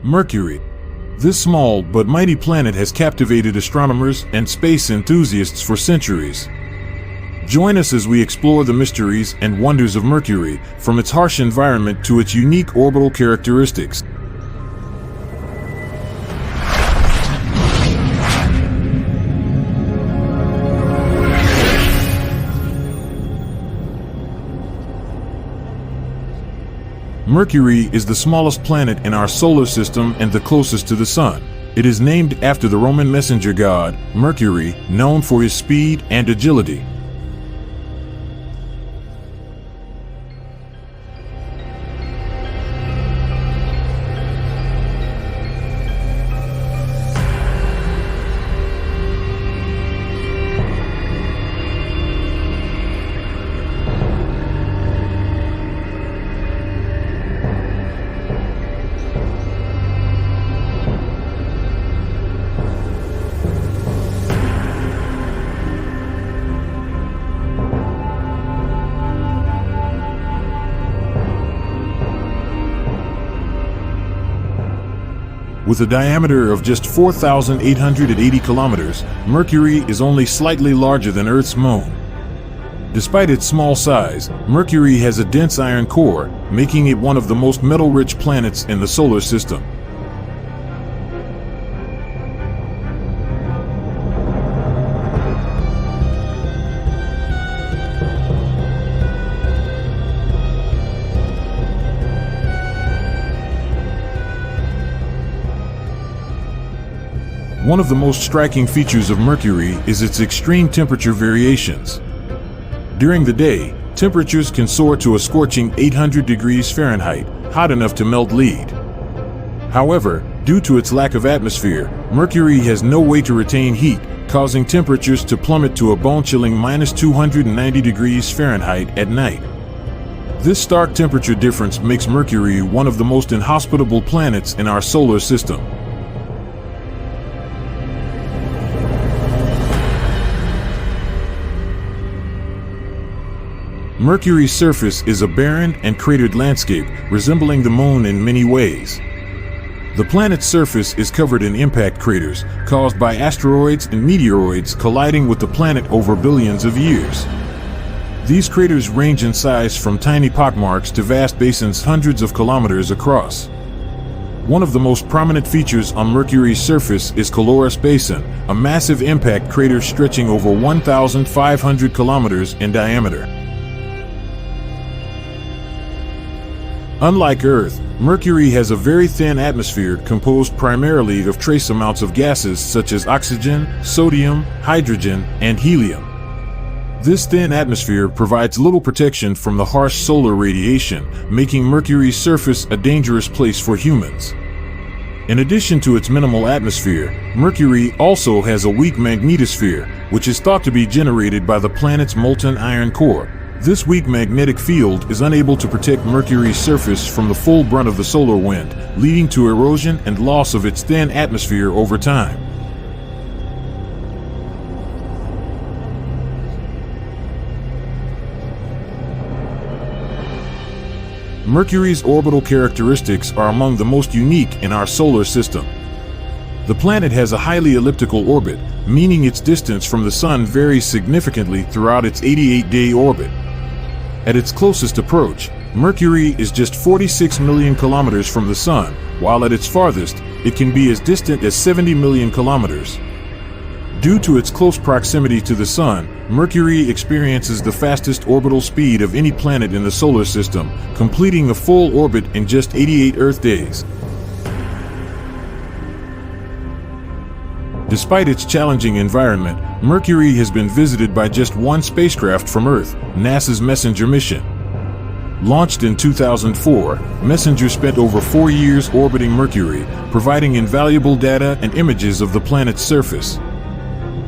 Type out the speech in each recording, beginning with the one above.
Mercury. This small but mighty planet has captivated astronomers and space enthusiasts for centuries. Join us as we explore the mysteries and wonders of Mercury, from its harsh environment to its unique orbital characteristics. Mercury is the smallest planet in our solar system and the closest to the Sun. It is named after the Roman messenger god, Mercury, known for his speed and agility. With a diameter of just 4,880 kilometers, Mercury is only slightly larger than Earth's moon. Despite its small size, Mercury has a dense iron core, making it one of the most metal-rich planets in the solar system. One of the most striking features of Mercury is its extreme temperature variations. During the day, temperatures can soar to a scorching 800 degrees Fahrenheit, hot enough to melt lead. However, due to its lack of atmosphere, Mercury has no way to retain heat, causing temperatures to plummet to a bone-chilling minus 290 degrees Fahrenheit at night. This stark temperature difference makes Mercury one of the most inhospitable planets in our solar system. Mercury's surface is a barren and cratered landscape, resembling the Moon in many ways. The planet's surface is covered in impact craters, caused by asteroids and meteoroids colliding with the planet over billions of years. These craters range in size from tiny pockmarks to vast basins hundreds of kilometers across. One of the most prominent features on Mercury's surface is Caloris Basin, a massive impact crater stretching over 1,500 kilometers in diameter. Unlike Earth, Mercury has a very thin atmosphere composed primarily of trace amounts of gases such as oxygen, sodium, hydrogen, and helium. This thin atmosphere provides little protection from the harsh solar radiation, making Mercury's surface a dangerous place for humans. In addition to its minimal atmosphere, Mercury also has a weak magnetosphere, which is thought to be generated by the planet's molten iron core. This weak magnetic field is unable to protect Mercury's surface from the full brunt of the solar wind, leading to erosion and loss of its thin atmosphere over time. Mercury's orbital characteristics are among the most unique in our solar system. The planet has a highly elliptical orbit, meaning its distance from the Sun varies significantly throughout its 88-day orbit. At its closest approach, Mercury is just 46 million kilometers from the Sun, while at its farthest, it can be as distant as 70 million kilometers. Due to its close proximity to the Sun, Mercury experiences the fastest orbital speed of any planet in the solar system, completing a full orbit in just 88 Earth days. Despite its challenging environment, Mercury has been visited by just one spacecraft from Earth, NASA's Messenger mission. Launched in 2004, Messenger spent over 4 years orbiting Mercury, providing invaluable data and images of the planet's surface.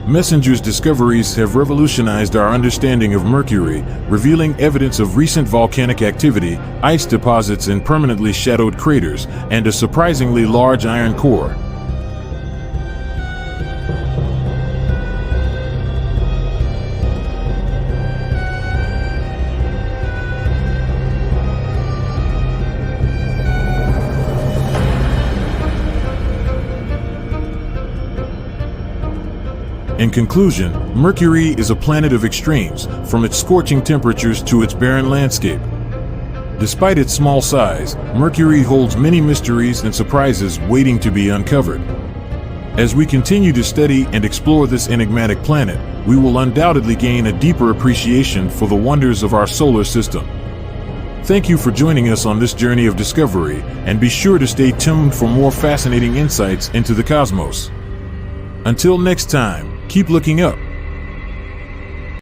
Messenger's discoveries have revolutionized our understanding of Mercury, revealing evidence of recent volcanic activity, ice deposits in permanently shadowed craters, and a surprisingly large iron core. In conclusion, Mercury is a planet of extremes, from its scorching temperatures to its barren landscape. Despite its small size, Mercury holds many mysteries and surprises waiting to be uncovered. As we continue to study and explore this enigmatic planet, we will undoubtedly gain a deeper appreciation for the wonders of our solar system. Thank you for joining us on this journey of discovery, and be sure to stay tuned for more fascinating insights into the cosmos. Until next time, keep looking up.